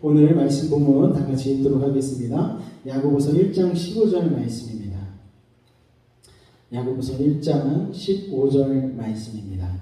오늘 말씀 본문 다 같이 읽도록 하겠습니다. 야고보서 1장 15절 말씀입니다. 야고보서 1장 15절 말씀입니다.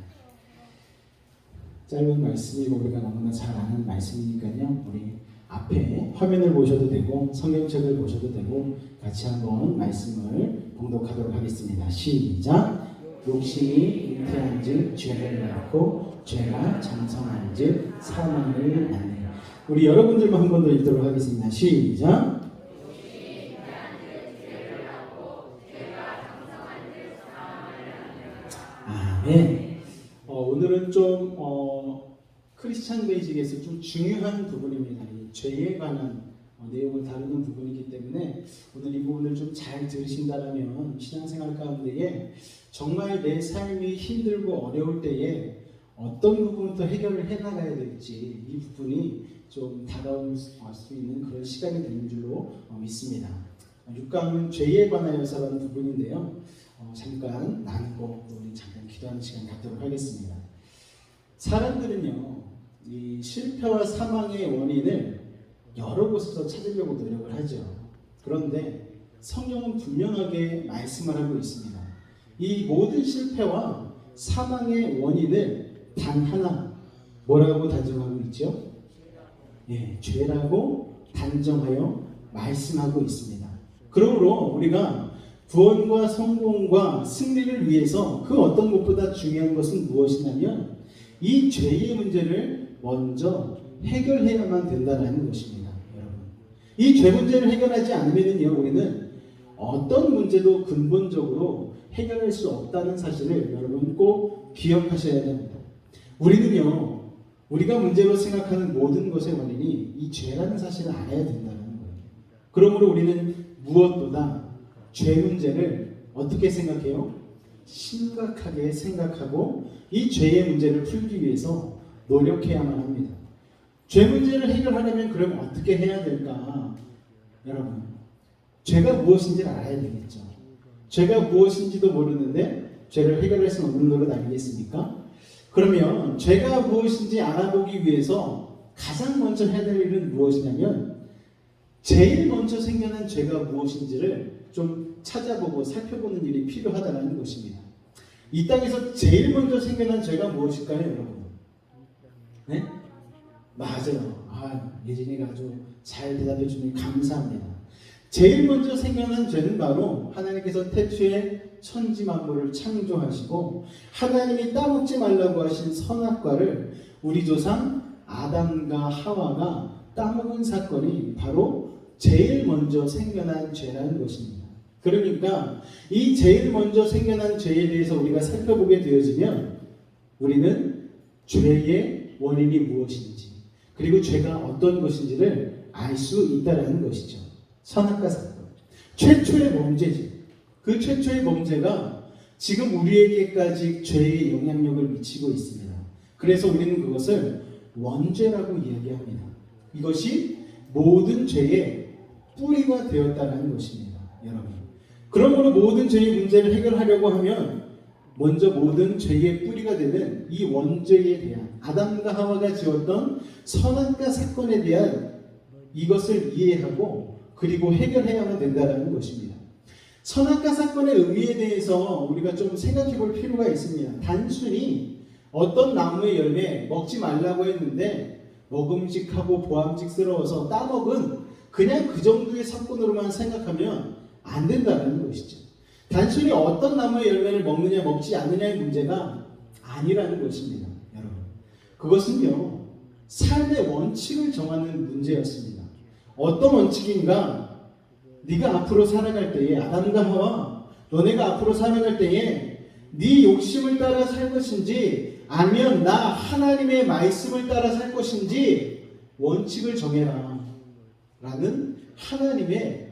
짧은 말씀이고 우리가 너무나 잘 아는 말씀이니까요. 우리 앞에 화면을 보셔도 되고 성경책을 보셔도 되고 같이 한번 말씀을 봉독하도록 하겠습니다. 시작! 욕심이 잉태한즉 죄를 낳고 죄가 장성한즉 사망을 낳네. 우리 여러분들만 한 번 더 읽도록 하겠습니다. 시작! 아멘. 오늘은 좀 크리스찬 베이직에서 좀 중요한 부분입니다. 이 죄에 관한 내용을 다루는 부분이기 때문에 오늘 이 부분을 좀 잘 들으신다면 신앙생활 가운데에 정말 내 삶이 힘들고 어려울 때에 어떤 부분부터 해결을 해나가야 될지 이 부분이 좀 다가올 수 있는 그런 시간이 되는 줄로 믿습니다. 6강은 죄에 관하여서라는 부분인데요. 잠깐 나누고 또 우리 잠깐 기도하는 시간 갖도록 하겠습니다. 사람들은요, 이 실패와 사망의 원인을 여러 곳에서 찾으려고 노력을 하죠. 그런데 성경은 분명하게 말씀을 하고 있습니다. 이 모든 실패와 사망의 원인을 단 하나 뭐라고 단정하고 있죠? 죄라고 단정하여 말씀하고 있습니다. 그러므로 우리가 구원과 성공과 승리를 위해서 그 어떤 것보다 중요한 것은 무엇이냐면 이 죄의 문제를 먼저 해결해야만 된다는 것입니다. 여러분, 이 죄 문제를 해결하지 않으면요, 우리는 어떤 문제도 근본적으로 해결할 수 없다는 사실을 여러분 꼭 기억하셔야 됩니다. 우리는요, 우리가 문제로 생각하는 모든 것의 원인이 이 죄라는 사실을 알아야 된다는 거예요. 그러므로 우리는 무엇보다 죄 문제를 어떻게 생각해요? 심각하게 생각하고 이 죄의 문제를 풀기 위해서 노력해야만 합니다. 죄 문제를 해결하려면 그럼 어떻게 해야 될까? 여러분, 죄가 무엇인지를 알아야 되겠죠. 죄가 무엇인지도 모르는데 죄를 해결할 수 없는 노릇 아니겠습니까? 그러면 죄가 무엇인지 알아보기 위해서 가장 먼저 해야 될 일은 무엇이냐면 제일 먼저 생겨난 죄가 무엇인지를 좀 찾아보고 살펴보는 일이 필요하다는 것입니다. 이 땅에서 제일 먼저 생겨난 죄가 무엇일까요, 여러분? 네? 맞아요. 예진이가 아주 잘 대답해 주니 감사합니다. 제일 먼저 생겨난 죄는 바로 하나님께서 태초에 천지 만물을 창조하시고 하나님이 따먹지 말라고 하신 선악과를 우리 조상 아담과 하와가 따먹은 사건이 바로 제일 먼저 생겨난 죄라는 것입니다. 그러니까 이 제일 먼저 생겨난 죄에 대해서 우리가 살펴보게 되어지면 우리는 죄의 원인이 무엇인지 그리고 죄가 어떤 것인지를 알 수 있다는 것이죠. 선악과 사건, 최초의 범죄죠. 그 최초의 범죄가 지금 우리에게까지 죄의 영향력을 미치고 있습니다. 그래서 우리는 그것을 원죄라고 이야기합니다. 이것이 모든 죄의 뿌리가 되었다는 것입니다. 여러분, 그러므로 모든 죄의 문제를 해결하려고 하면 먼저 모든 죄의 뿌리가 되는 이 원죄에 대한 아담과 하와가 지었던 선악과 사건에 대한 이것을 이해하고 그리고 해결해야만 된다는 것입니다. 선악과 사건의 의미에 대해서 우리가 좀 생각해 볼 필요가 있습니다. 단순히 어떤 나무의 열매 먹지 말라고 했는데 먹음직하고 보암직스러워서 따먹은 그냥 그 정도의 사건으로만 생각하면 안 된다는 것이죠. 단순히 어떤 나무의 열매를 먹느냐 먹지 않느냐의 문제가 아니라는 것입니다. 여러분, 그것은요, 삶의 원칙을 정하는 문제였습니다. 어떤 원칙인가? 네가 앞으로 살아갈 때에 아담과 하와 너네가 앞으로 살아갈 때에 네 욕심을 따라 살 것인지 아니면 나 하나님의 말씀을 따라 살 것인지 원칙을 정해라 라는 하나님의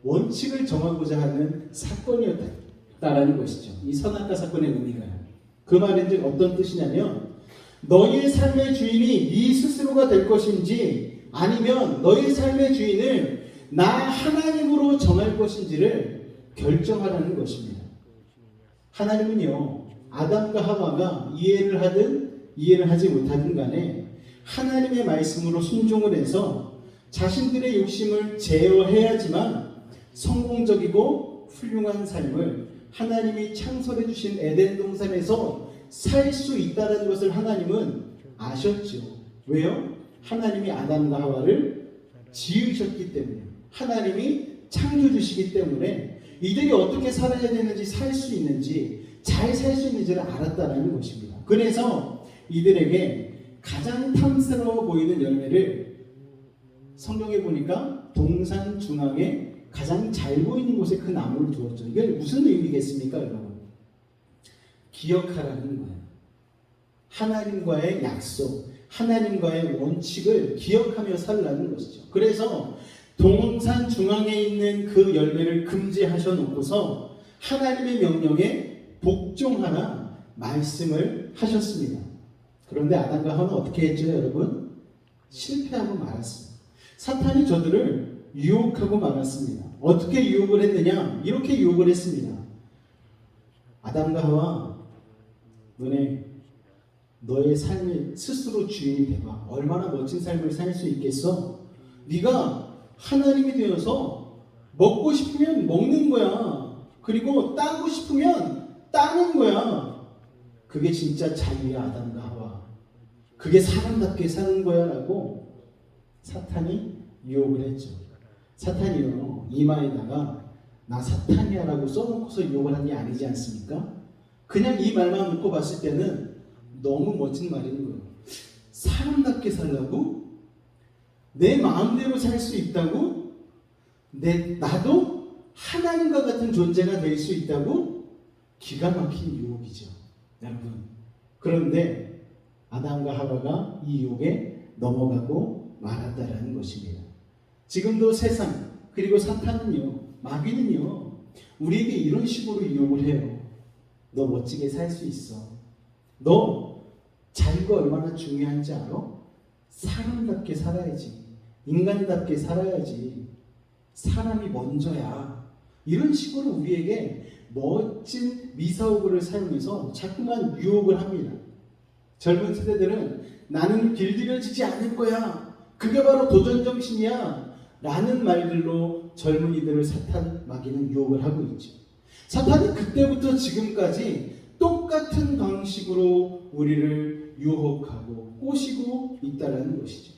원칙을 정하고자 하는 사건이었다라는 것이죠. 이 선악과 사건의 의미가요. 그 말인즉 어떤 뜻이냐면 너희의 삶의 주인이 네 스스로가 될 것인지 아니면 너희 삶의 주인을 나 하나님으로 정할 것인지를 결정하라는 것입니다. 하나님은요, 아담과 하와가 이해를 하든 이해를 하지 못하든 간에 하나님의 말씀으로 순종을 해서 자신들의 욕심을 제어해야지만 성공적이고 훌륭한 삶을 하나님이 창설해 주신 에덴 동산에서 살 수 있다는 것을 하나님은 아셨죠. 왜요? 하나님이 아담과 하와를 지으셨기 때문에, 하나님이 창조주시기 때문에 이들이 어떻게 살아야 되는지, 살 수 있는지, 잘 살 수 있는지를 알았다는 것입니다. 그래서 이들에게 가장 탐스러워 보이는 열매를 성경에 보니까 동산 중앙에 가장 잘 보이는 곳에 그 나무를 두었죠. 이게 무슨 의미겠습니까, 여러분? 기억하라는 거예요. 하나님과의 약속, 하나님과의 원칙을 기억하며 살라는 것이죠. 그래서 동산 중앙에 있는 그 열매를 금지하셔 놓고서 하나님의 명령에 복종하라 말씀을 하셨습니다. 그런데 아담과 하와는 어떻게 했죠, 여러분? 실패하고 말았어요. 사탄이 저들을 유혹하고 말았습니다. 어떻게 유혹을 했느냐? 이렇게 유혹을 했습니다. 아담과 하와, 너의 삶의 스스로 주인이 되봐. 얼마나 멋진 삶을 살 수 있겠어? 네가 하나님이 되어서 먹고 싶으면 먹는 거야. 그리고 따고 싶으면 따는 거야. 그게 진짜 자유야, 아담과 하와. 그게 사람답게 사는 거야 라고 사탄이 유혹을 했죠. 사탄이요, 이마에다가 나 사탄이야 라고 써놓고서 유혹을 한 게 아니지 않습니까? 그냥 이 말만 놓고 봤을 때는 너무 멋진 말인 거예요. 사람답게 살라고? 내 마음대로 살 수 있다고? 나도 하나님과 같은 존재가 될 수 있다고? 기가 막힌 유혹이죠, 여러분. 그런데 아담과 하와가 이 유혹에 넘어가고 말았다라는 것입니다. 지금도 세상, 그리고 사탄은요, 마귀는요, 우리에게 이런 식으로 유혹을 해요. 너 멋지게 살 수 있어. 너 자유가 얼마나 중요한지 알아? 사람답게 살아야지. 인간답게 살아야지. 사람이 먼저야. 이런 식으로 우리에게 멋진 미사오그를 사용해서 자꾸만 유혹을 합니다. 젊은 세대들은 나는 길들여지지 않을 거야. 그게 바로 도전정신이야. 라는 말들로 젊은이들을 사탄 마귀는 유혹을 하고 있죠. 사탄이 그때부터 지금까지 똑같은 방식으로 우리를 유혹하고 꼬시고 있다는 것이죠.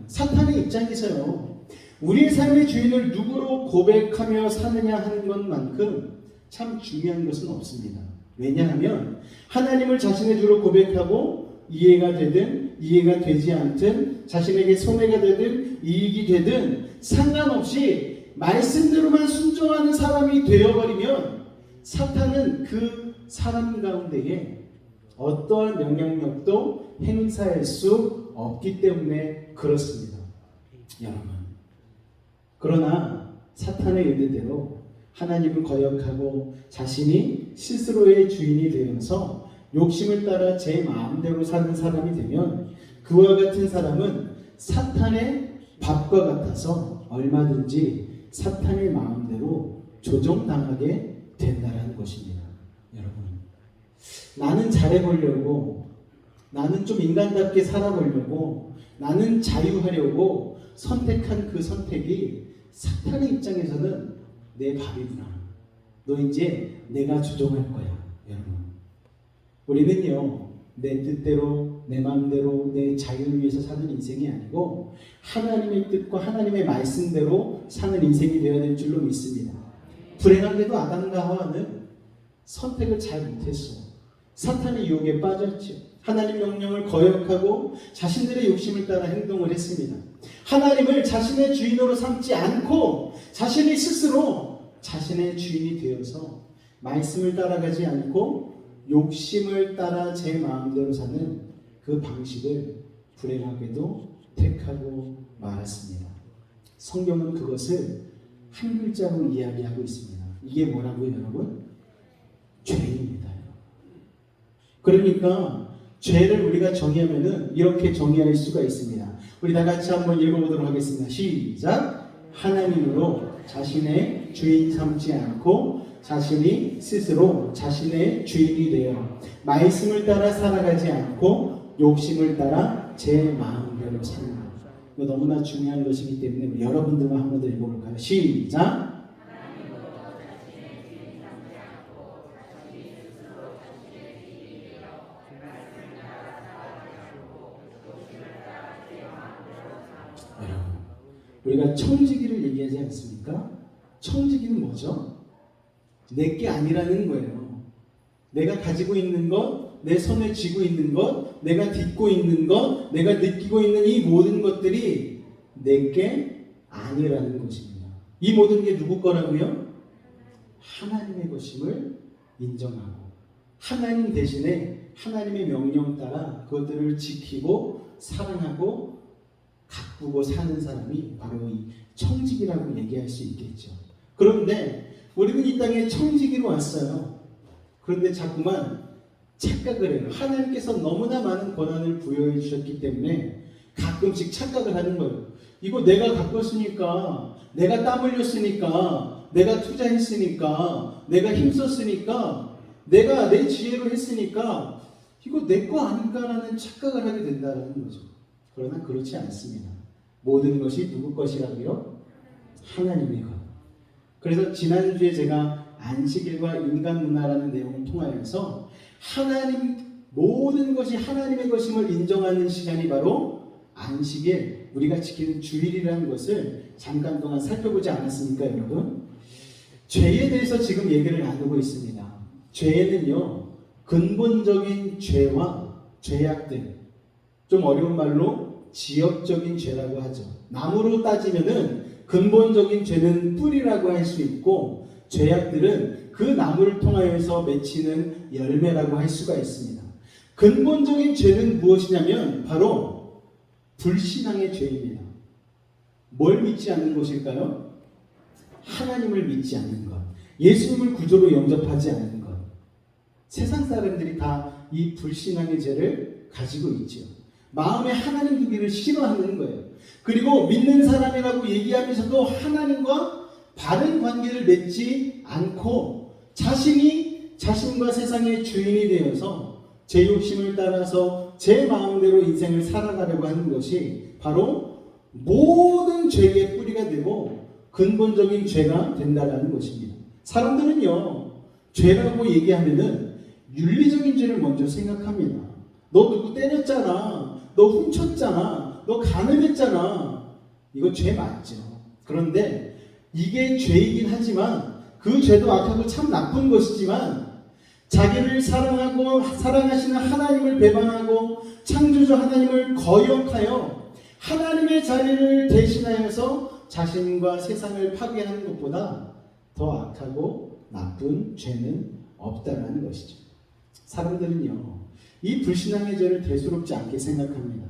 사탄의 입장에서요, 우리의 삶의 주인을 누구로 고백하며 사느냐 하는 것만큼 참 중요한 것은 없습니다. 왜냐하면 하나님을 자신의 주로 고백하고 이해가 되든 이해가 되지 않든, 자신에게 손해가 되든 이익이 되든 상관없이 말씀대로만 순종하는 사람이 되어버리면 사탄은 그 사람 가운데에 어떠한 영향력도 행사할 수 없기 때문에 그렇습니다, 여러분. 그러나 사탄의 의도대로 하나님을 거역하고 자신이 스스로의 주인이 되어서 욕심을 따라 제 마음대로 사는 사람이 되면 그와 같은 사람은 사탄의 밥과 같아서 얼마든지 사탄의 마음대로 조종당하게 된다는 것입니다, 여러분. 나는 잘해보려고, 나는 좀 인간답게 살아보려고, 나는 자유하려고 선택한 그 선택이 사탄의 입장에서는 내 밥이구나. 너 이제 내가 조종할 거야, 여러분. 우리는요, 내 뜻대로, 내 마음대로, 내 자유를 위해서 사는 인생이 아니고 하나님의 뜻과 하나님의 말씀대로 사는 인생이 되어야 될 줄로 믿습니다. 불행하게도 아담과 하와는 선택을 잘 못했어. 사탄의 유혹에 빠졌죠. 하나님 명령을 거역하고 자신들의 욕심을 따라 행동을 했습니다. 하나님을 자신의 주인으로 삼지 않고 자신이 스스로 자신의 주인이 되어서 말씀을 따라가지 않고 욕심을 따라 제 마음대로 사는 그 방식을 불행하게도 택하고 말았습니다. 성경은 그것을 한 글자로 이야기하고 있습니다. 이게 뭐라고요, 여러분? 죄입니다. 그러니까 죄를 우리가 정의하면은 이렇게 정의할 수가 있습니다. 우리 다 같이 한번 읽어보도록 하겠습니다. 시작! 하나님으로 자신의 주인 삼지 않고 자신이 스스로 자신의 주인이 되어 말씀을 따라 살아가지 않고 욕심을 따라 제 마음대로 산다. 이거 너무나 중요한 것이기 때문에 우리 여러분들만 한 번 더 읽어볼까요? 시작! 우리가 청지기를 얘기하지 않습니까? 청지기는 뭐죠? 내게 아니라는 거예요. 내가 가지고 있는 것, 내 손에 쥐고 있는 것, 내가 딛고 있는 것, 내가 느끼고 있는 이 모든 것들이 내게 아니라는 것입니다. 이 모든 게 누구 거라고요? 하나님의 것임을 인정하고 하나님 대신에 하나님의 명령 따라 그것들을 지키고 사랑하고 가꾸고 사는 사람이 바로 이 청지기라고 얘기할 수 있겠죠. 그런데 우리는 이 땅에 청지기로 왔어요. 그런데 자꾸만 착각을 해요. 하나님께서 너무나 많은 권한을 부여해 주셨기 때문에 가끔씩 착각을 하는 거예요. 이거 내가 가꿨으니까, 내가 땀 흘렸으니까, 내가 투자했으니까, 내가 힘썼으니까, 내가 내 지혜로 했으니까 이거 내 거 아닌가라는 착각을 하게 된다는 거죠. 그러나 그렇지 않습니다. 모든 것이 누구 것이라고요? 하나님의 것. 그래서 지난주에 제가 안식일과 인간 문화라는 내용을 통하여서 하나님, 모든 것이 하나님의 것임을 인정하는 시간이 바로 안식일, 우리가 지키는 주일이라는 것을 잠깐 동안 살펴보지 않았습니까, 여러분? 죄에 대해서 지금 얘기를 나누고 있습니다. 죄는요, 근본적인 죄와 죄악들, 좀 어려운 말로 지역적인 죄라고 하죠. 나무로 따지면은 근본적인 죄는 뿌리라고 할 수 있고, 죄악들은 그 나무를 통하여서 맺히는 열매라고 할 수가 있습니다. 근본적인 죄는 무엇이냐면 바로 불신앙의 죄입니다. 뭘 믿지 않는 것일까요? 하나님을 믿지 않는 것, 예수님을 구조로 영접하지 않는 것. 세상 사람들이 다 이 불신앙의 죄를 가지고 있죠. 마음에 하나님 두기를 싫어하는 거예요. 그리고 믿는 사람이라고 얘기하면서도 하나님과 바른 관계를 맺지 않고 자신이 자신과 세상의 주인이 되어서 제 욕심을 따라서 제 마음대로 인생을 살아가려고 하는 것이 바로 모든 죄의 뿌리가 되고 근본적인 죄가 된다는 것입니다. 사람들은요, 죄라고 얘기하면은 윤리적인 죄를 먼저 생각합니다. 너 누구 때렸잖아, 너 훔쳤잖아, 너 가늠했잖아. 이거 죄 맞죠. 그런데 이게 죄이긴 하지만 그 죄도 악하고 참 나쁜 것이지만 자기를 사랑하고 사랑하시는 하나님을 배반하고 창조주 하나님을 거역하여 하나님의 자리를 대신하여서 자신과 세상을 파괴하는 것보다 더 악하고 나쁜 죄는 없다라는 것이죠. 사람들은요, 이 불신앙의 죄를 대수롭지 않게 생각합니다.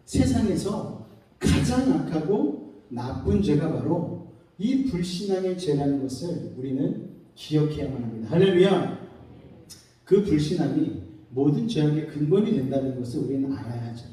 세상에서 가장 악하고 나쁜 죄가 바로 이 불신앙의 죄라는 것을 우리는 기억해야만 합니다. 할렐루야! 그 불신앙이 모든 죄악의 근본이 된다는 것을 우리는 알아야 하죠.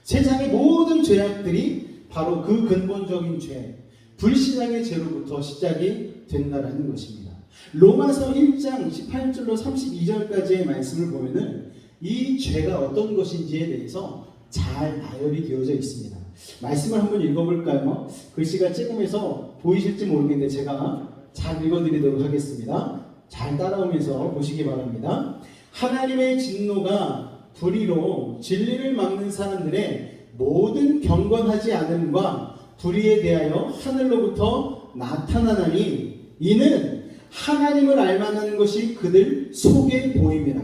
세상의 모든 죄악들이 바로 그 근본적인 죄, 불신앙의 죄로부터 시작이 된다는 것입니다. 로마서 1장 18절로 32절까지의 말씀을 보면은 이 죄가 어떤 것인지에 대해서 잘 나열이 되어져 있습니다. 말씀을 한번 읽어볼까요? 글씨가 쬐끔해서 보이실지 모르겠는데 제가 잘 읽어드리도록 하겠습니다. 잘 따라오면서 보시기 바랍니다. 하나님의 진노가 불의로 진리를 막는 사람들의 모든 경건하지 않음과 불의에 대하여 하늘로부터 나타나나니 이는 하나님을 알만한 것이 그들 속에 보임이라.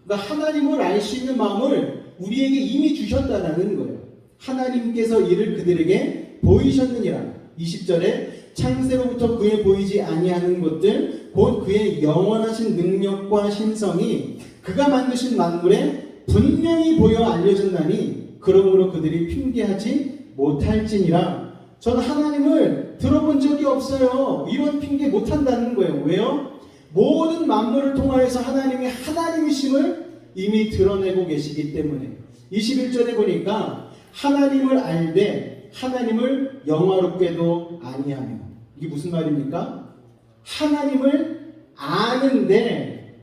그러니까 하나님을 알 수 있는 마음을 우리에게 이미 주셨다라는 거예요. 하나님께서 이를 그들에게 보이셨느니라. 20절에 창세로부터 그에 보이지 아니하는 것들 곧 그의 영원하신 능력과 신성이 그가 만드신 만물에 분명히 보여 알려졌나니 그러므로 그들이 핑계하지 못할지니라. 저는 하나님을 들어본 적이 없어요. 이런 핑계 못한다는 거예요. 왜요? 모든 만물을 통하여서 하나님이 하나님이심을 이미 드러내고 계시기 때문에 21절에 보니까 하나님을 알되 하나님을 영화롭게도 아니하며. 이게 무슨 말입니까? 하나님을 아는데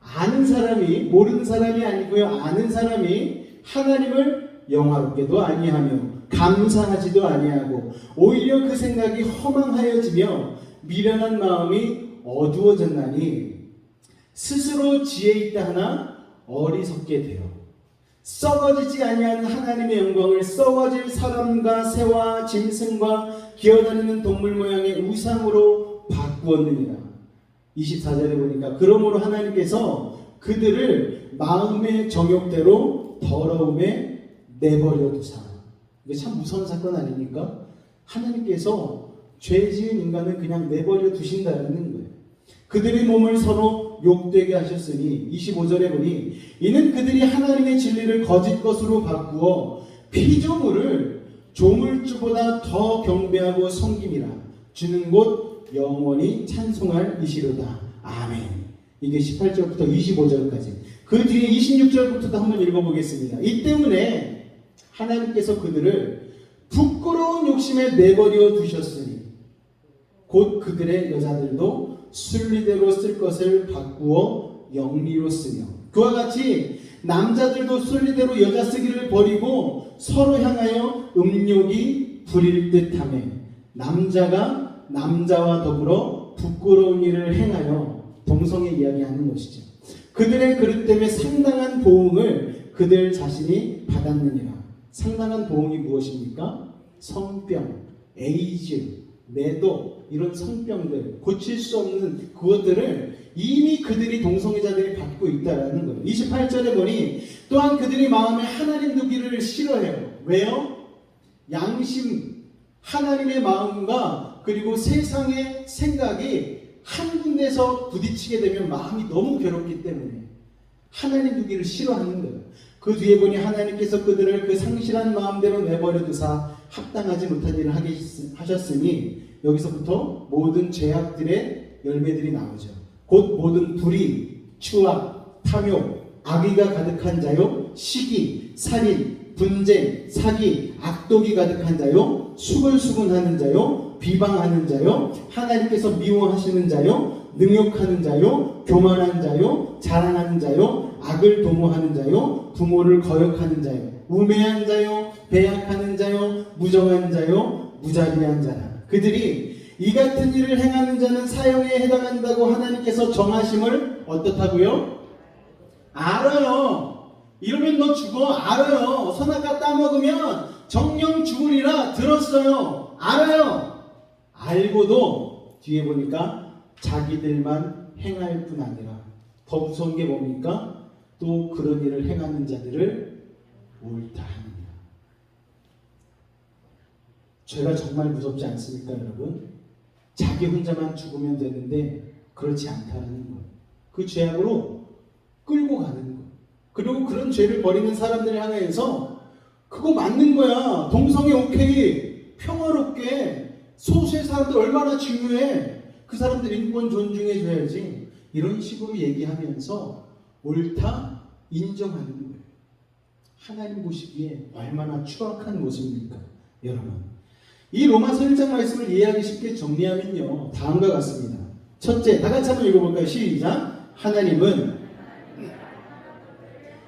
아는 사람이 모르는 사람이 아니고요. 아는 사람이 하나님을 영화롭게도 아니하며 감사하지도 아니하고 오히려 그 생각이 허망하여지며 미련한 마음이 어두워졌나니 스스로 지혜 있다 하나 어리석게 되어 썩어지지 아니하는 하나님의 영광을 썩어질 사람과 새와 짐승과 기어다니는 동물 모양의 우상으로 바꾸었느니라. 24절에 보니까 그러므로 하나님께서 그들을 마음의 정욕대로 더러움에 내버려 두사. 이게 참 무서운 사건 아닙니까? 하나님께서 죄 지은 인간을 그냥 내버려 두신다는 거예요. 그들의 몸을 서로 욕되게 하셨으니 25절에 보니 이는 그들이 하나님의 진리를 거짓 것으로 바꾸어 피조물을 조물주보다 더 경배하고 섬김이라. 주는 곳 영원히 찬송할 이시로다. 아멘. 이게 18절부터 25절까지. 그 뒤에 26절부터도 한번 읽어보겠습니다. 이 때문에 하나님께서 그들을 부끄러운 욕심에 내버려 두셨으니 곧 그들의 여자들도 순리대로 쓸 것을 바꾸어 영리로 쓰며 그와 같이 남자들도 순리대로 여자 쓰기를 버리고 서로 향하여 음욕이 부릴 듯하며 남자가 남자와 더불어 부끄러운 일을 행하여 동성애 이야기하는 것이죠. 그들의 그릇 때문에 상당한 보응을 그들 자신이 받았느니라. 상당한 보응이 무엇입니까? 성병, 에이즈, 매도 이런 성병들 고칠 수 없는 그것들을 이미 그들이 동성애자들이 받고 있다라는 거예요. 28절에 보니 또한 그들이 마음에 하나님 두기를 싫어해요. 왜요? 양심, 하나님의 마음과 그리고 세상의 생각이 한 군데서 부딪히게 되면 마음이 너무 괴롭기 때문에 하나님 두기를 싫어하는 거예요. 그 뒤에 보니 하나님께서 그들을 그 상실한 마음대로 내버려 두사 합당하지 못한 일을 하게 하셨으니 여기서부터 모든 죄악들의 열매들이 나오죠. 곧 모든 불의, 추악, 탐욕, 악의가 가득한 자요, 시기, 살인, 분쟁, 사기, 악독이 가득한 자요, 수근수근하는 자요, 비방하는 자요, 하나님께서 미워하시는 자요, 능욕하는 자요, 교만한 자요, 자랑하는 자요, 악을 도모하는 자요, 부모를 거역하는 자요, 우매한 자요, 배약하는 자요, 무정한 자요, 무자비한 자라. 그들이 이 같은 일을 행하는 자는 사형에 해당한다고 하나님께서 정하심을 어떻다고요? 알아요. 이러면 너 죽어. 알아요. 선악과 따먹으면 정령 죽으리라 들었어요. 알아요. 알고도 뒤에 보니까 자기들만 행할 뿐 아니라 더 무서운 게 뭡니까? 또 그런 일을 행하는 자들을 옳다 합니다. 죄가 정말 무섭지 않습니까, 여러분? 자기 혼자만 죽으면 되는데 그렇지 않다는 거예요. 그 죄악으로 끌고 가는 거예요. 그리고 그런 죄를 벌이는 사람들 향해서 그거 맞는 거야. 동성애 오케이. 평화롭게. 소수의 사람들 얼마나 중요해. 그 사람들 인권 존중해줘야지. 이런 식으로 얘기하면서 옳다 인정하는 거예요. 하나님 보시기에 얼마나 추악한 모습입니까, 여러분? 이 로마서 1장 말씀을 이해하기 쉽게 정리하면요, 다음과 같습니다. 첫째, 다 같이 한번 읽어볼까요? 시작.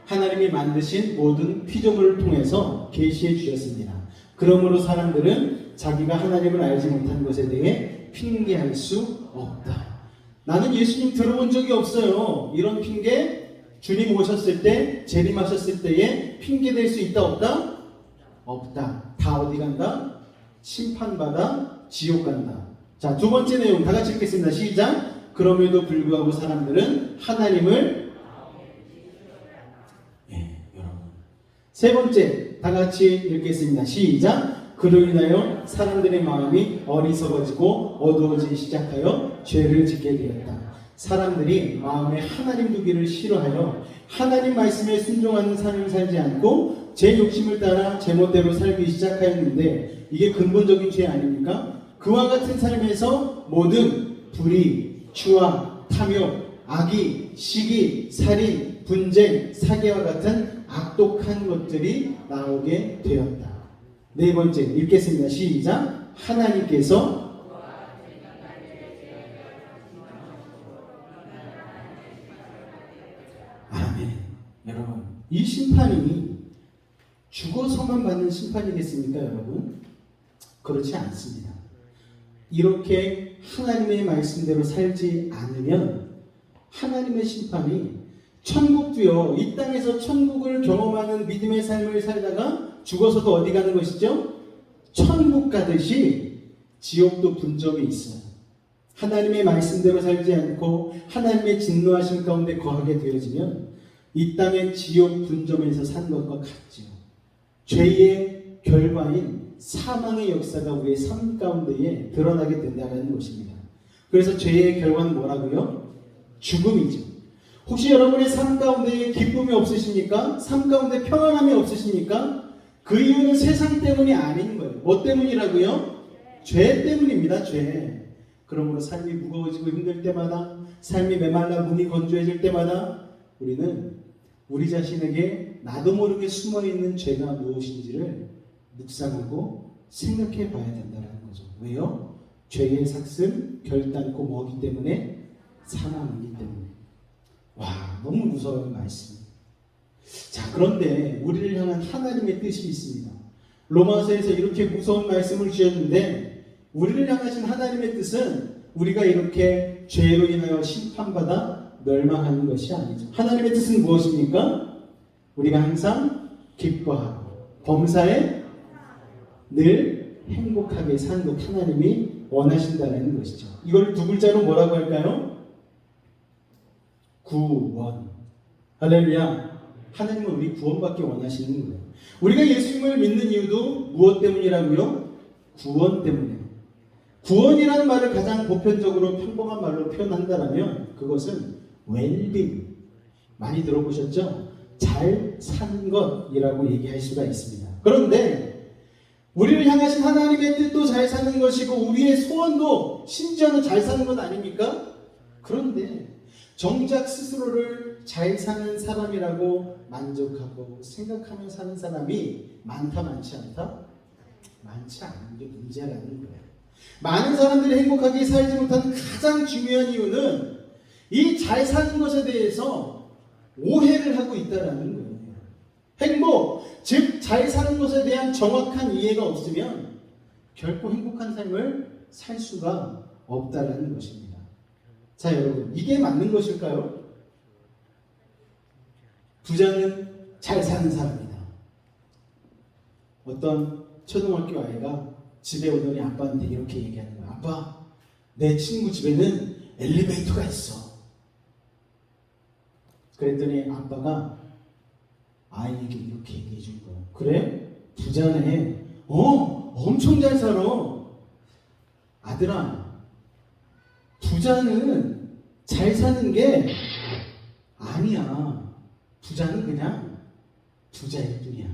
하나님이 만드신 모든 피조물을 통해서 계시해 주셨습니다. 그러므로 사람들은 자기가 하나님을 알지 못한 것에 대해 핑계할 수 없다. 나는 예수님 들어본 적이 없어요. 이런 핑계 주님 오셨을 때, 재림하셨을 때에 핑계댈 수 있다 없다? 없다. 다 어디 간다? 심판받아 지옥 간다. 자, 두 번째 내용 다 같이 읽겠습니다. 시작. 그럼에도 불구하고 사람들은 하나님을 여러분. 세 번째 다 같이 읽겠습니다. 시작. 그로 인하여 사람들의 마음이 어리석어지고 어두워지기 시작하여 죄를 짓게 되었다. 사람들이 마음에 하나님 두기를 싫어하여 하나님 말씀에 순종하는 삶을 살지 않고 제 욕심을 따라 제멋대로 살기 시작하였는데 이게 근본적인 죄 아닙니까? 그와 같은 삶에서 모든 불의, 추악, 탐욕, 악의, 시기, 살인, 분쟁, 사기와 같은 악독한 것들이 나오게 되었다. 네 번째 읽겠습니다. 시작. 하나님께서 아멘. 여러분, 이 심판이 죽어서만 받는 심판이겠습니까, 여러분? 그렇지 않습니다. 이렇게 하나님의 말씀대로 살지 않으면 하나님의 심판이 천국도요, 이 땅에서 천국을 경험하는 믿음의 삶을 살다가 죽어서도 어디 가는 것이죠? 천국 가듯이 지옥도 분점이 있어요. 하나님의 말씀대로 살지 않고 하나님의 진노하심 가운데 거하게 되어지면 이 땅의 지옥 분점에서 산 것과 같지요. 죄의 결과인 사망의 역사가 우리의 삶 가운데에 드러나게 된다는 것입니다. 그래서 죄의 결과는 뭐라고요? 죽음이죠. 혹시 여러분의 삶 가운데 기쁨이 없으십니까? 삶 가운데 평안함이 없으십니까? 그 이유는 세상 때문이 아닌 거예요. 뭐 때문이라고요? 죄 때문입니다. 죄. 그러므로 삶이 무거워지고 힘들 때마다, 삶이 메말라 몸이 건조해질 때마다 우리는 우리 자신에게 나도 모르게 숨어있는 죄가 무엇인지를 묵상하고 생각해 봐야 된다는 거죠. 왜요? 죄의 삭은 결단코 뭐기 때문에? 사망이기 때문에. 와, 너무 무서운 말씀. 자, 그런데 우리를 향한 하나님의 뜻이 있습니다. 로마서에서 이렇게 무서운 말씀을 주셨는데 우리를 향하신 하나님의 뜻은 우리가 이렇게 죄로 인하여 심판받아 멸망하는 것이 아니죠. 하나님의 뜻은 무엇입니까? 우리가 항상 기뻐하고 범사에 늘 행복하게 사는 것 하나님이 원하신다는 것이죠. 이걸 두 글자로 뭐라고 할까요? 구원. 할렐루야. 하나님은 우리 구원받기 원하시는 거예요. 우리가 예수님을 믿는 이유도 무엇 때문이라고요? 구원 때문에. 구원이라는 말을 가장 보편적으로 평범한 말로 표현한다면 그것은 웰빙. 많이 들어보셨죠? 잘 사는 것이라고 얘기할 수가 있습니다. 그런데 우리를 향하신 하나님의 뜻도 잘 사는 것이고 우리의 소원도 심지어는 잘 사는 것 아닙니까? 그런데 정작 스스로를 잘 사는 사람이라고 만족하고 생각하며 사는 사람이 많다 많지 않다? 많지 않은 게 문제라는 거예요. 많은 사람들이 행복하게 살지 못하는 가장 중요한 이유는 이 잘 사는 것에 대해서 오해를 하고 있다는 거예요. 행복, 즉 잘 사는 것에 대한 정확한 이해가 없으면 결코 행복한 삶을 살 수가 없다는 것입니다. 자, 여러분, 이게 맞는 것일까요? 부자는 잘 사는 사람이다. 어떤 초등학교 아이가 집에 오더니 아빠한테 이렇게 얘기하는 거야. 아빠, 내 친구 집에는 엘리베이터가 있어. 그랬더니 아빠가 아이에게 이렇게 얘기해 준 거야. 그래? 부자네. 엄청 잘 살아. 아들아, 부자는 잘 사는 게 아니야. 부자는 그냥 부자일 뿐이야.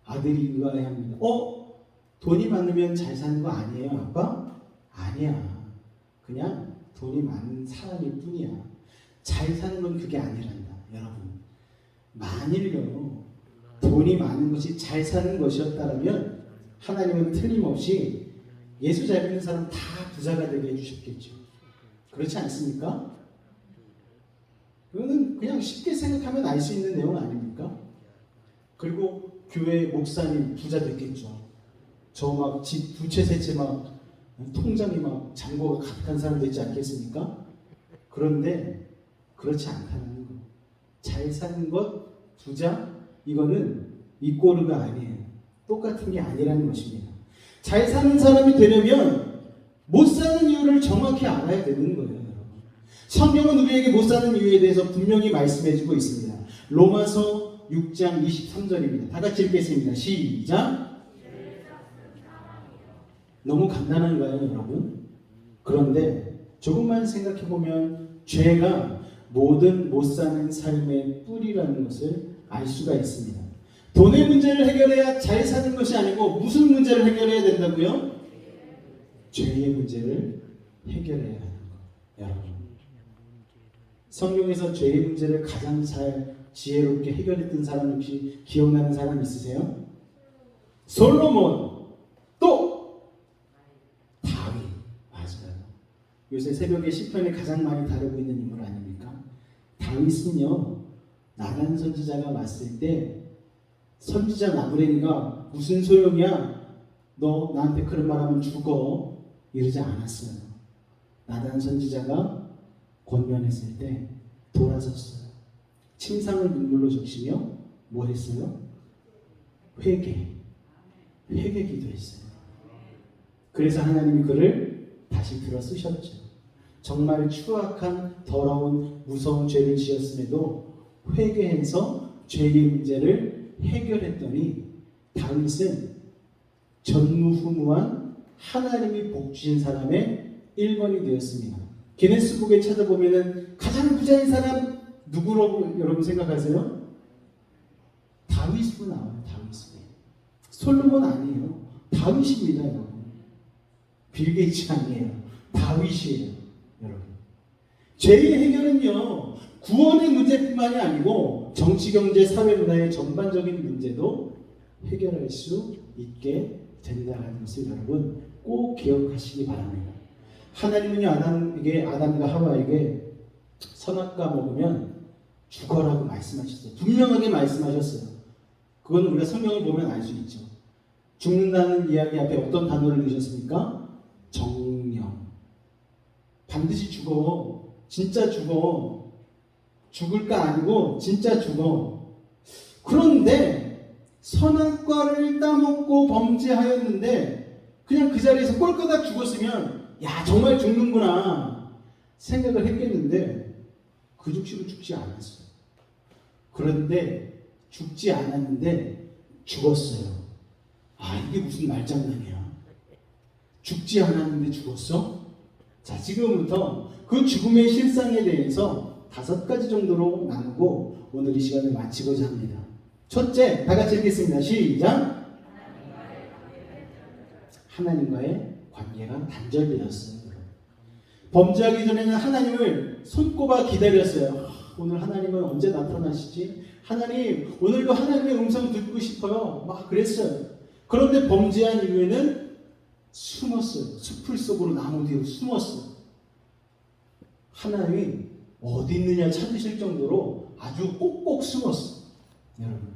아들이 의아해합니다. 돈이 많으면 잘 사는 거 아니에요, 아빠? 아니야. 그냥 돈이 많은 사람일 뿐이야. 잘 사는 건 그게 아니란다, 여러분. 만일요, 돈이 많은 것이 잘 사는 것이었다면 하나님은 틀림없이 예수 잘 믿는 사람 다 부자가 되게 해주셨겠죠. 그렇지 않습니까? 그거는 그냥 쉽게 생각하면 알 수 있는 내용 아닙니까? 그리고 교회 목사님 부자 됐겠죠. 저 막 집 두 채 세 채 막 통장이 막 잔고가 가득한 사람 되지 않겠습니까? 그런데 그렇지 않다는 거. 잘 사는 것, 부자, 이거는 이꼬르가 아니에요. 똑같은 게 아니라는 것입니다. 잘 사는 사람이 되려면 못 사는 이유를 정확히 알아야 되는 거예요, 여러분. 성경은 우리에게 못 사는 이유에 대해서 분명히 말씀해주고 있습니다. 로마서 6장 23절입니다. 다 같이 읽겠습니다. 시작. 너무 간단한가요, 여러분? 그런데 조금만 생각해보면 죄가 모든 못 사는 삶의 뿌리라는 것을 알 수가 있습니다. 돈의 문제를 해결해야 잘 사는 것이 아니고 무슨 문제를 해결해야 된다고요? 죄의 문제를 해결해야 하는 것. 여러분, 성경에서 죄의 문제를 가장 잘 지혜롭게 해결했던 사람 혹시 기억나는 사람 있으세요? 솔로몬, 또 다윗. 맞아요. 요새 새벽에 시편에 가장 많이 다루고 있는 인물 아닙니까? 다윗은요, 나단 선지자가 왔을 때 선지자 나부랭이가 무슨 소용이야? 너 나한테 그런 말하면 죽어. 이러지 않았어요. 나단 선지자가 권면했을 때 돌아섰어요. 침상을 눈물로 적시며 뭐 했어요? 회개 기도했어요. 그래서 하나님이 그를 다시 들어 쓰셨죠. 정말 추악한 더러운 무서운 죄를 지었음에도 회개해서 죄의 문제를 해결했더니 다윗은 전무후무한 하나님이 복 주신 사람의 1번이 되었습니다. 기네스북에 찾아보면은 가장 부자인 사람 누구라고 여러분 생각하세요? 다윗으로 나와요. 다윗으로. 솔로몬 아니에요. 다윗입니다. 여러분. 빌 게이츠 아니에요. 다윗이에요. 여러분. 죄의 해결은요, 구원의 문제뿐만이 아니고 정치, 경제, 사회, 문화의 전반적인 문제도 해결할 수 있게 된다는 것을 여러분 꼭 기억하시기 바랍니다. 하나님은요, 아담과 하와에게 선악과 먹으면 죽어라고 말씀하셨어요. 분명하게 말씀하셨어요. 그건 우리가 성경을 보면 알 수 있죠. 죽는다는 이야기 앞에 어떤 단어를 넣으셨습니까? 정령. 반드시 죽어. 진짜 죽어. 죽을까 아니고 진짜 죽어. 그런데 선악과를 따먹고 범죄하였는데 그냥 그 자리에서 꼴까닥 죽었으면 야 정말 죽는구나 생각을 했겠는데 그 죽시로 죽지 않았어요. 그런데 죽지 않았는데 죽었어요. 아 이게 무슨 말장난이야. 죽지 않았는데 죽었어? 자 지금부터 그 죽음의 실상에 대해서 5가지 정도로 나누고 오늘 이 시간을 마치고자 합니다. 첫째, 다 같이 읽겠습니다. 시작! 하나님과의 관계가 단절되었어요. 범죄하기 전에는 하나님을 손꼽아 기다렸어요. 오늘 하나님은 언제 나타나시지? 하나님, 오늘도 하나님의 음성 듣고 싶어요. 막 그랬어요. 그런데 범죄한 이후에는 숨었어요. 숲풀 속으로 나무 뒤로 숨었어요. 하나님이 어디 있느냐 찾으실 정도로 아주 꼭꼭 숨었어요. 여러분,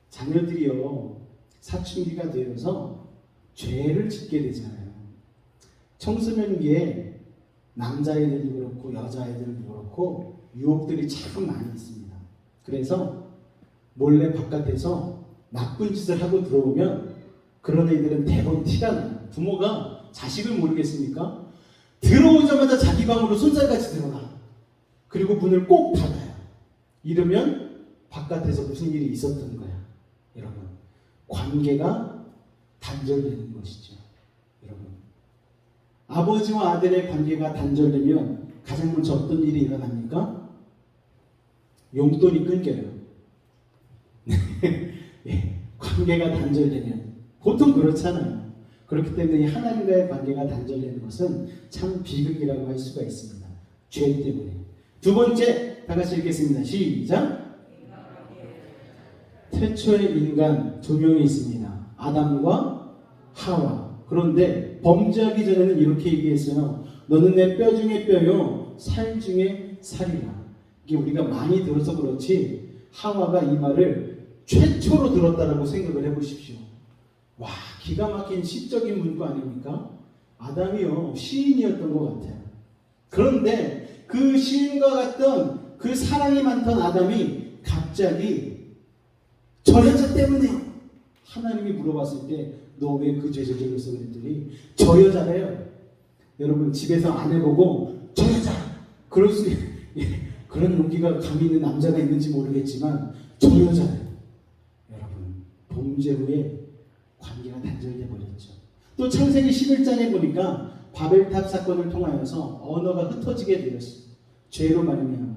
자녀들이요 사춘기가 되어서 죄를 짓게 되잖아요. 청소년기에 남자애들도 그렇고 여자애들도 그렇고 유혹들이 참 많이 있습니다. 그래서 몰래 바깥에서 나쁜 짓을 하고 들어오면 그런 애들은 대부분 티가 나요. 부모가 자식을 모르겠습니까? 들어오자마자 자기 방으로 손살같이 들어가. 그리고 문을 꼭 닫아요. 이러면 바깥에서 무슨 일이 있었던 거야. 여러분, 관계가 단절되는 것이죠. 여러분, 아버지와 아들의 관계가 단절되면 가장 먼저 어떤 일이 일어납니까? 용돈이 끊겨요. 네, 관계가 단절되면 보통 그렇잖아요. 그렇기 때문에 하나님과의 관계가 단절되는 것은 참 비극이라고 할 수가 있습니다. 죄 때문에. 두 번째, 다 같이 읽겠습니다. 시작! 태초의 인간 2명이 있습니다. 아담과 하와. 그런데 범죄하기 전에는 이렇게 얘기했어요. 너는 내 뼈 중에 뼈요, 살 중에 살이라. 이게 우리가 많이 들어서 그렇지 하와가 이 말을 최초로 들었다라고 생각을 해보십시오. 와, 기가 막힌 시적인 문구 아닙니까? 아담이요, 시인이었던 것 같아요. 그런데 그 시인과 같던 그 사랑이 많던 아담이 갑자기 저 여자 때문에요. 하나님이 물어봤을 때 너 왜 그 죄 저질렀어 그랬더니 저 여자래요. 여러분 집에서 아내 보고 저 여자 그럴 수 그런 용기가 감이 있는 남자가 있는지 모르겠지만 저 여자래요. 여러분 범죄 후에 관계가 단절돼 버렸죠. 또 창세기 11장에 보니까 바벨탑 사건을 통하여서 언어가 흩어지게 되었어요. 죄로 말미암아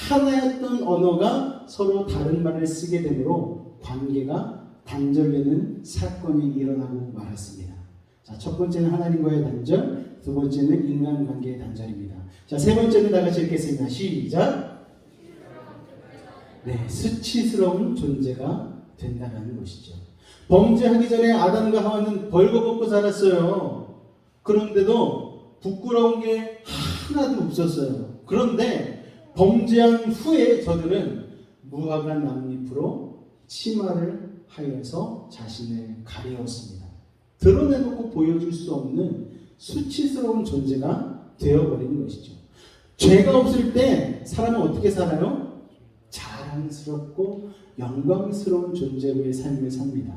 하나였던 언어가 서로 다른 말을 쓰게 되므로 관계가 단절되는 사건이 일어나고 말았습니다. 자, 첫 번째는 하나님과의 단절, 두 번째는 인간관계의 단절입니다. 자, 세 번째는 다 같이 읽겠습니다. 시작! 네, 수치스러운 존재가 된다는 것이죠. 범죄하기 전에 아담과 하와는 벌거벗고 살았어요. 그런데도 부끄러운 게 하나도 없었어요. 그런데 범죄한 후에 저들은 무화과 나뭇잎으로 치마를 하여서 자신을 가리웠습니다. 드러내놓고 보여줄 수 없는 수치스러운 존재가 되어버리는 것이죠. 죄가 없을 때 사람은 어떻게 살아요? 자랑스럽고 영광스러운 존재로의 삶을 삽니다.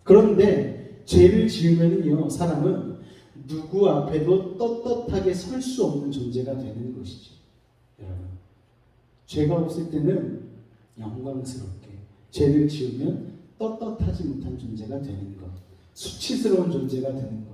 그런데 죄를 지으면요, 사람은 누구 앞에도 떳떳하게 설 수 없는 존재가 되는 것이죠. 여러분, 죄가 없을 때는 영광스럽게, 죄를 지으면 떳떳하지 못한 존재가 되는 것, 수치스러운 존재가 되는 것.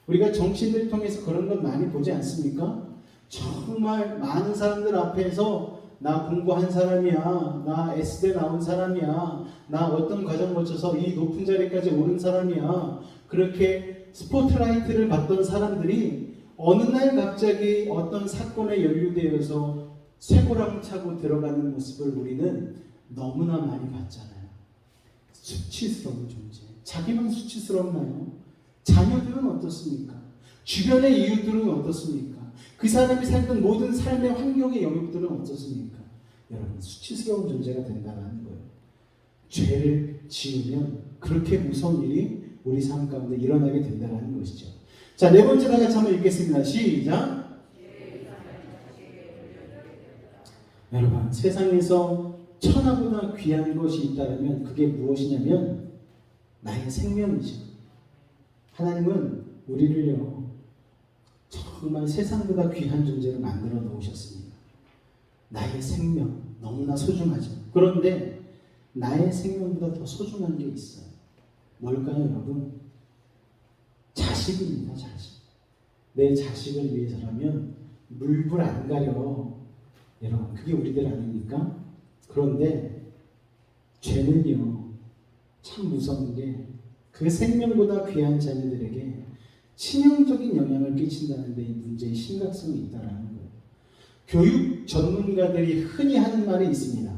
우리가 정치인들 통해서 그런 것 많이 보지 않습니까? 정말 많은 사람들 앞에서 나 공부한 사람이야, 나 S대 나온 사람이야, 나 어떤 과정 거쳐서 이 높은 자리까지 오른 사람이야, 그렇게 스포트라이트를 받던 사람들이 어느 날 갑자기 어떤 사건에 연루되어서 쇠고랑 차고 들어가는 모습을 우리는 너무나 많이 봤잖아요. 수치스러운 존재. 자기만 수치스럽나요? 자녀들은 어떻습니까? 주변의 이웃들은 어떻습니까? 그 사람이 살던 모든 삶의 환경의 영역들은 어떻습니까? 여러분, 수치스러운 존재가 된다는 거예요. 죄를 지으면 그렇게 무서운 일이 우리 삶 가운데 일어나게 된다는 것이죠. 자, 네 번째 다 같이 한번 읽겠습니다. 시작. 여러분, 세상에서 천하보다 귀한 것이 있다면 그게 무엇이냐면 나의 생명이죠. 하나님은 우리를요, 정말 세상보다 귀한 존재를 만들어 놓으셨습니다. 나의 생명 너무나 소중하죠. 그런데 나의 생명보다 더 소중한 게 있어요. 뭘까요, 여러분? 자식입니다. 자식. 내 자식을 위해서라면 물불 안 가려. 여러분, 그게 우리들 아닙니까? 그런데 죄는요, 참 무서운 게 그 생명보다 귀한 자녀들에게 치명적인 영향을 끼친다는 데 이 문제의 심각성이 있다는 거예요. 교육 전문가들이 흔히 하는 말이 있습니다.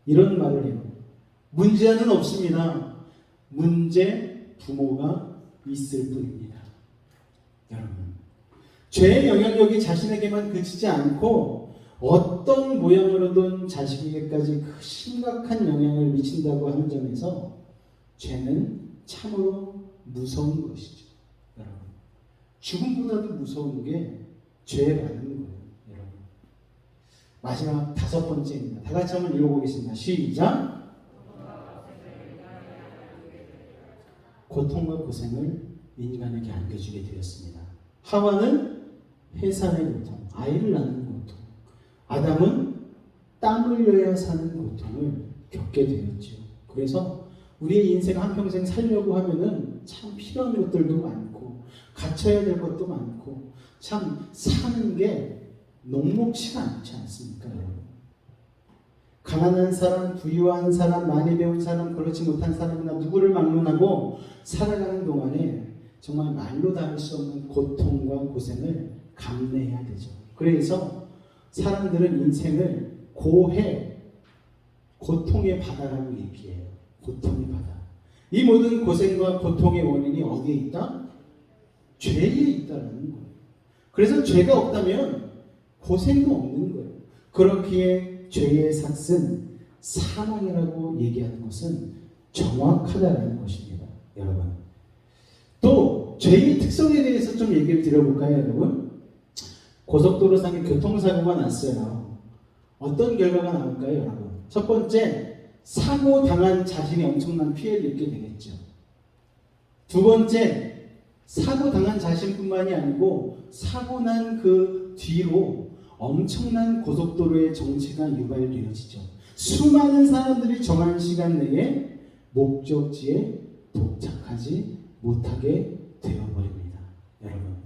이런 말을 해요. 문제는 없습니다. 문제 부모가 있을 뿐입니다. 여러분, 죄의 영향력이 자신에게만 그치지 않고 어떤 모양으로든 자식에게까지 그 심각한 영향을 미친다고 하는 점에서 죄는 참으로 무서운 것이죠. 여러분, 죽음보다도 무서운 게 죄라는 거예요. 여러분, 마지막 다섯 번째입니다. 다 같이 한번 읽어보겠습니다. 시작. 고통과 고생을 인간에게 안겨주게 되었습니다. 하와는 해산의 고통, 아이를 낳는 고통, 아담은 땀 흘려야 사는 고통을 겪게 되었죠. 그래서 우리의 인생 한평생 살려고 하면은 참 필요한 것들도 많고 갖춰야 될 것도 많고 참 사는 게 녹록치가 않지 않습니까, 여러분? 가난한 사람, 부유한 사람, 많이 배운 사람, 그렇지 못한 사람이나 누구를 막론하고 살아가는 동안에 정말 말로 다 할 수 없는 고통과 고생을 감내해야 되죠. 그래서 사람들은 인생을 고통의 바다라고 얘기해요. 고통의 바다. 이 모든 고생과 고통의 원인이 어디에 있다? 죄에 있다는 거예요. 그래서 죄가 없다면 고생도 없는 거예요. 그렇기에 죄의 삭은 사망이라고 얘기하는 것은 정확하다는 것입니다. 여러분, 또 죄의 특성에 대해서 좀 얘기를 드려볼까요, 여러분? 고속도로상에 교통사고가 났어요. 어떤 결과가 나올까요, 여러분? 첫 번째, 사고 당한 자신이 엄청난 피해를 입게 되겠죠. 두 번째, 사고 당한 자신뿐만이 아니고 사고 난 그 뒤로 엄청난 고속도로의 정체가 유발되어지죠. 수많은 사람들이 정한 시간 내에 목적지에 도착하지 못하게 되어버립니다. 여러분,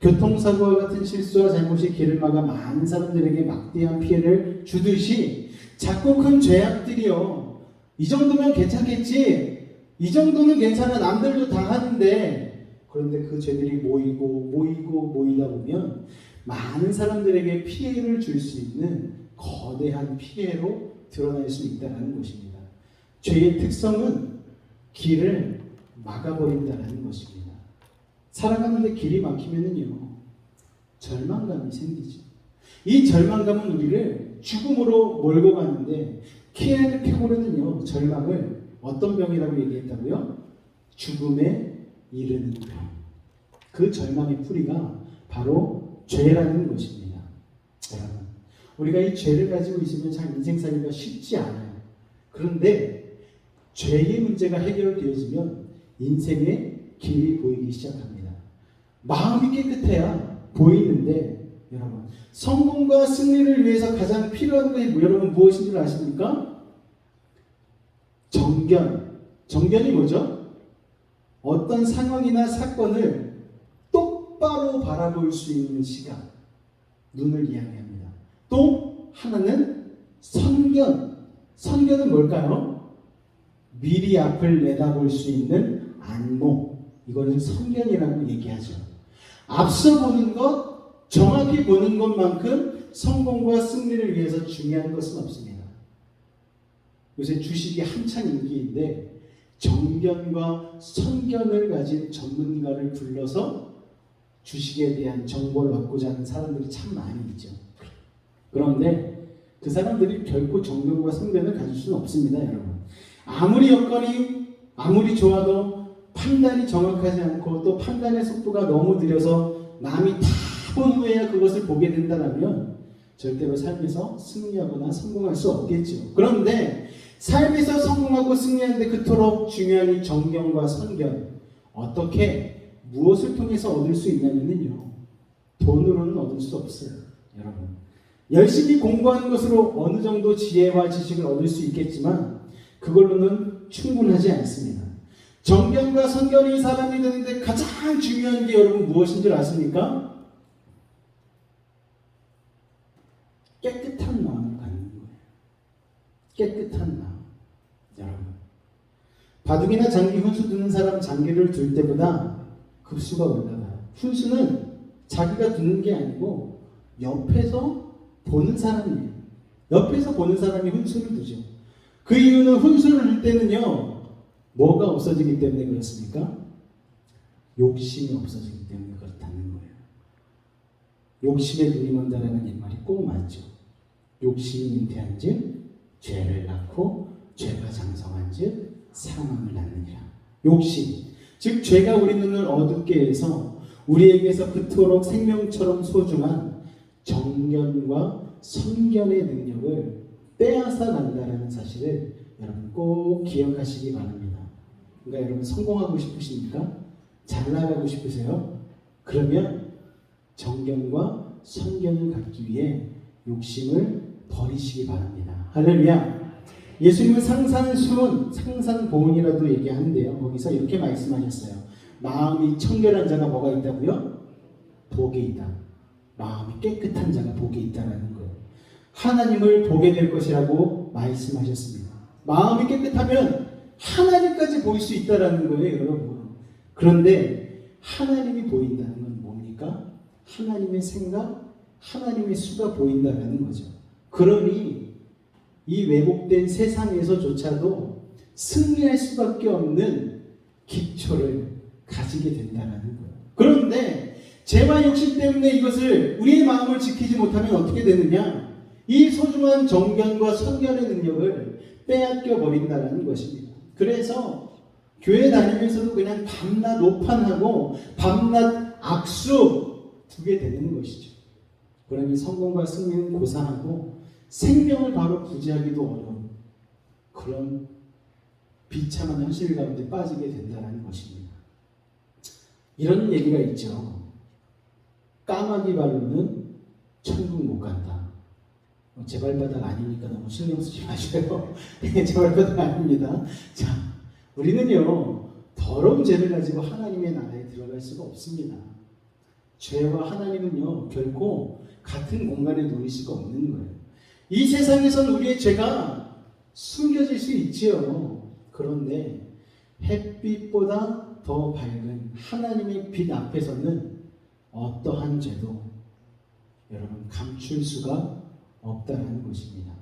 교통사고와 같은 실수와 잘못이 길을 막아 많은 사람들에게 막대한 피해를 주듯이 작고 큰 죄악들이요, 이 정도면 괜찮겠지, 이 정도는 괜찮아, 남들도 다 하는데, 그런데 그 죄들이 모이다 보면 많은 사람들에게 피해를 줄 수 있는 거대한 피해로 드러날 수 있다는 것입니다. 죄의 특성은 길을 막아버린다는 것입니다. 살아가는데 길이 막히면은요, 절망감이 생기죠. 이 절망감은 우리를 죽음으로 몰고 가는데, 케아르케고르는요, 절망을 어떤 병이라고 얘기했다고요? 죽음에 이르는 병. 그 절망의 뿌리가 바로 죄라는 것입니다. 여러분, 우리가 이 죄를 가지고 있으면 참 인생 살기가 쉽지 않아요. 그런데 죄의 문제가 해결되어지면 인생의 길이 보이기 시작합니다. 마음이 깨끗해야 보이는데, 여러분, 성공과 승리를 위해서 가장 필요한 게 여러분 무엇인 줄 아십니까? 정견. 정견이 뭐죠? 어떤 상황이나 사건을 똑바로 바라볼 수 있는 시각, 눈을 이야기합니다. 또 하나는 선견. 선견은 뭘까요? 미리 앞을 내다볼 수 있는 안목. 이거는 선견이라고 얘기하죠. 앞서 보는 것, 정확히 보는 것만큼 성공과 승리를 위해서 중요한 것은 없습니다. 요새 주식이 한창 인기인데 정견과 선견을 가진 전문가를 불러서 주식에 대한 정보를 얻고자 하는 사람들이 참 많이 있죠. 그런데 그 사람들이 결코 정견과 선견을 가질 수는 없습니다, 여러분. 아무리 여건이 아무리 좋아도 판단이 정확하지 않고 또 판단의 속도가 너무 느려서 남이 다 본 후에야 그것을 보게 된다면 절대로 삶에서 승리하거나 성공할 수 없겠죠. 그런데 삶에서 성공하고 승리하는데 그토록 중요한 이 정견과 선견, 어떻게 무엇을 통해서 얻을 수 있냐면요, 돈으로는 얻을 수 없어요. 여러분, 열심히 공부하는 것으로 어느 정도 지혜와 지식을 얻을 수 있겠지만 그걸로는 충분하지 않습니다. 정견과 선견이 사람이 되는데 가장 중요한 게 여러분 무엇인 줄 아십니까? 깨끗한 마음을 갖는 거예요. 깨끗한 마음. 여러분, 바둑이나 장기 훈수 두는 사람 장기를 둘 때보다 급수가 올라가요. 훈수는 자기가 두는 게 아니고 옆에서 보는 사람이에요. 옆에서 보는 사람이 훈수를 두죠. 그 이유는 훈수를 둘 때는요, 뭐가 없어지기 때문에 그렇습니까? 욕심이 없어지기 때문에 그렇다는 거예요. 욕심에 눈이 먼다라는 옛말이 꼭 맞죠. 욕심이 잉태한즉 죄를 낳고 죄가 장성한즉 사망을 낳느니라. 욕심, 즉 죄가 우리 눈을 어둡게 해서 우리에게서 그토록 생명처럼 소중한 정견과 선견의 능력을 빼앗아 간다는 사실을 여러분 꼭 기억하시기 바랍니다. 그러니까 여러분 성공하고 싶으십니까? 잘 나가고 싶으세요? 그러면 정견과 선견을 갖기 위해 욕심을 버리시기 바랍니다. 할렐루야. 예수님은 상산수훈, 상산보훈이라도 얘기하는데요. 거기서 이렇게 말씀하셨어요. 마음이 청결한 자가 뭐가 있다고요? 복이 있다. 마음이 깨끗한 자가 복이 있다라는 거예요. 하나님을 보게 될 것이라고 말씀하셨습니다. 마음이 깨끗하면 하나님까지 보일 수 있다라는 거예요, 여러분. 그런데 하나님이 보인다는 건 뭡니까? 하나님의 생각, 하나님의 수가 보인다라는 거죠. 그러니 이 왜곡된 세상에서조차도 승리할 수밖에 없는 기초를 가지게 된다는 거예요. 그런데 죄와 욕심 때문에 이것을 우리의 마음을 지키지 못하면 어떻게 되느냐? 이 소중한 정견과 선견의 능력을 빼앗겨 버린다는 것입니다. 그래서 교회 다니면서도 그냥 밤낮 오판하고 밤낮 악수 두게 되는 것이죠. 그러니 성공과 승리는 고사하고 생명을 바로 구제하기도 어려운 그런 비참한 현실 가운데 빠지게 된다는 것입니다. 이런 얘기가 있죠. 까마귀 발로는 천국 못 간다. 제 발바닥 아니니까 너무 신경 쓰지 마셔요. 제 발바닥 아닙니다. 자, 우리는요, 더러운 죄를 가지고 하나님의 나라에 들어갈 수가 없습니다. 죄와 하나님은요, 결코 같은 공간에 놓일 수가 없는 거예요. 이 세상에선 우리의 죄가 숨겨질 수 있지요. 그런데 햇빛보다 더 밝은 하나님의 빛 앞에서는 어떠한 죄도 여러분 감출 수가 없다는 것입니다.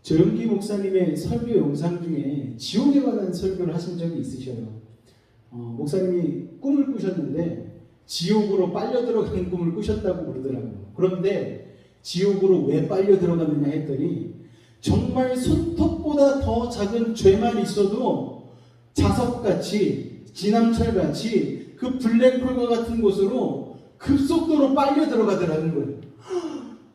조영기 목사님의 설교 영상 중에 지옥에 관한 설교를 하신 적이 있으셔요. 목사님이 꿈을 꾸셨는데 지옥으로 빨려 들어가는 꿈을 꾸셨다고 그러더라고요. 그런데 지옥으로 왜 빨려 들어갔느냐 했더니 정말 손톱보다 그것보다 더 작은 죄만 있어도 자석같이 지남철같이 그 블랙홀과 같은 곳으로 급속도로 빨려 들어가더라는 거예요.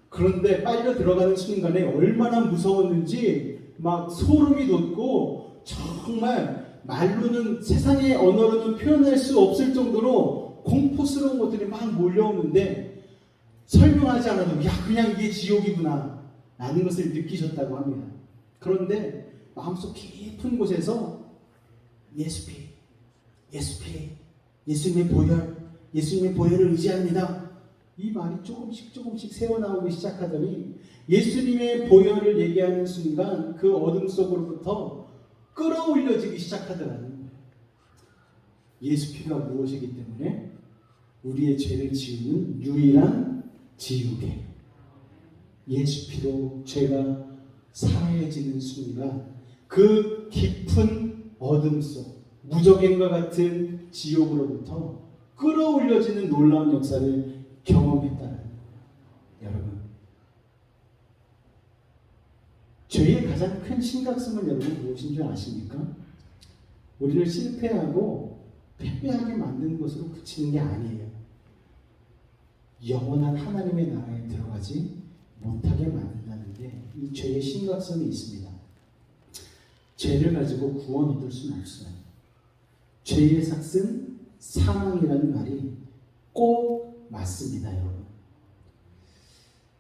그런데 빨려 들어가는 순간에 얼마나 무서웠는지 막 소름이 돋고 정말 말로는 세상의 언어로는 표현할 수 없을 정도로 공포스러운 것들이 막 몰려오는데 설명하지 않아도 야 그냥 이게 지옥이구나 라는 것을 느끼셨다고 합니다. 그런데 마음속 깊은 곳에서 예수피, 예수피, 예수님의 보혈을 의지합니다. 이 말이 조금씩 새어나오기 시작하더니 예수님의 보혈을 얘기하는 순간 그 어둠 속으로부터 끌어올려지기 시작하더라는 거예요. 예수피가 무엇이기 때문에 우리의 죄를 지우는 유일한 지우개. 예수피로 죄가 사해지는 순간 그 깊은 어둠 속 무적행과 같은 지옥으로부터 끌어올려지는 놀라운 역사를 경험했다는 거예요. 여러분, 죄의 가장 큰 심각성은 여러분 무엇인 줄 아십니까? 우리를 실패하고 패배하게 만드는 것으로 그치는 게 아니에요. 영원한 하나님의 나라에 들어가지 못하게 만든다는 게 이 죄의 심각성이 있습니다. 죄를 가지고 구원 얻을 수는 없어요. 죄의 삭은 사망이라는 말이 꼭 맞습니다, 여러분.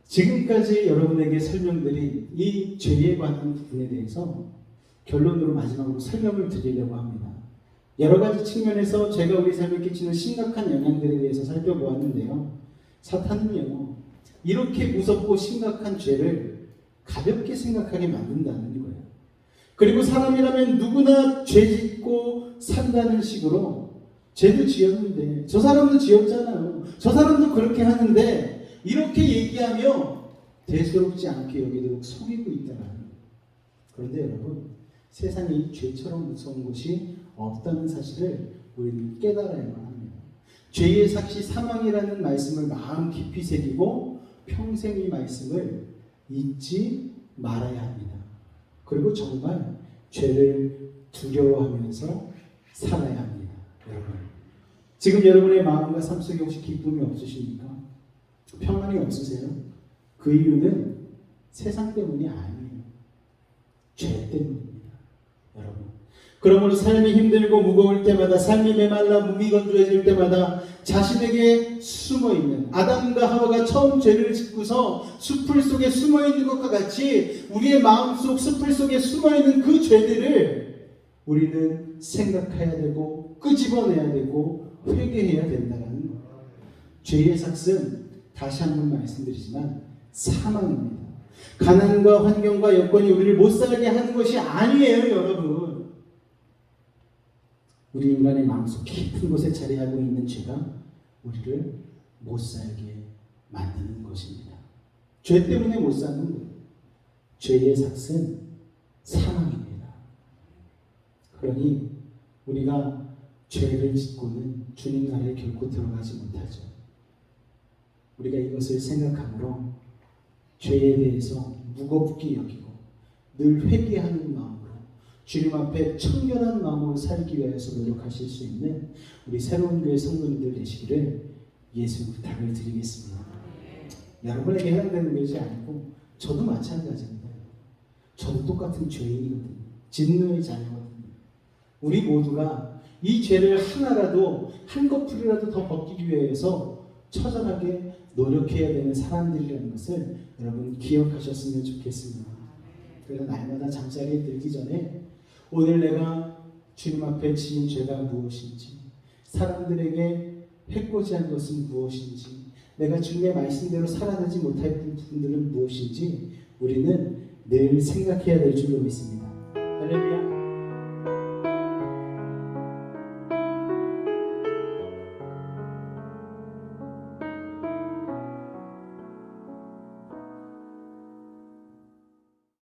지금까지 여러분에게 설명드린 이 죄에 관한 부분에 대해서 결론으로 마지막으로 설명을 드리려고 합니다. 여러 가지 측면에서 죄가 우리 삶에 끼치는 심각한 영향들에 대해서 살펴보았는데요. 사탄은요, 이렇게 무섭고 심각한 죄를 가볍게 생각하게 만든다는 거예요. 그리고 사람이라면 누구나 죄 짓고 산다는 식으로 죄도 지었는데 저 사람도 지었잖아요. 저 사람도 그렇게 하는데 이렇게 얘기하며 대수롭지 않게 여기도록 속이고 있다는 거예요. 그런데 여러분, 세상에 이 죄처럼 무서운 것이 없다는 사실을 우리는 깨달아야만 합니다. 죄의 삭시 사망이라는 말씀을 마음 깊이 새기고 평생 이 말씀을 잊지 말아야 합니다. 그리고 정말 죄를 두려워하면서 살아야 합니다. 여러분, 지금 여러분의 마음과 삶 속에 혹시 기쁨이 없으십니까? 평안이 없으세요? 그 이유는 세상 때문이 아니에요. 죄 때문입니다. 여러분, 그러므로 삶이 힘들고 무거울 때마다, 삶이 메말라 무미건조해질 때마다 자신에게 숨어있는, 아담과 하와가 처음 죄를 짓고서 숲을 속에 숨어있는 것과 같이 우리의 마음속 숲을 속에 숨어있는 그 죄들을 우리는 생각해야 되고 끄집어내야 되고 회개해야 된다는 거예요. 죄의 삭은 다시 한번 말씀드리지만 사망입니다. 가난과 환경과 여건이 우리를 못살게 하는 것이 아니에요, 여러분. 우리 인간의 마음속 깊은 곳에 자리하고 있는 죄가 우리를 못살게 만드는 것입니다. 죄 때문에 못 사는 거예요. 죄의 삭은 사망입니다. 그러니 우리가 죄를 짓고는 주님 나라에 결코 들어가지 못하죠. 우리가 이것을 생각함으로 죄에 대해서 무겁게 여기고 늘 회개하는 마음으로 주님 앞에 청결한 마음으로 살기 위해서 노력하실 수 있는 우리 새로운 교회 성도님들 되시기를 예수 부탁을 드리겠습니다. 여러분에게 해당되는 것이 아니고 저도 마찬가지입니다. 저도 똑같은 죄인이거든요. 진노의 자녀거든요. 우리 모두가 이 죄를 하나라도 한 거풀이라도 더 벗기기 위해서 처절하게 노력해야 되는 사람들이라는 것을 여러분 기억하셨으면 좋겠습니다. 그래서 날마다 잠자리에 들기 전에 오늘 내가 주님 앞에 지은 죄가 무엇인지, 사람들에게 해코지한 것은 무엇인지, 내가 주님의 말씀대로 살아내지 못할 부분들은 무엇인지 우리는 늘 생각해야 될 줄로 믿습니다. 할렐루야.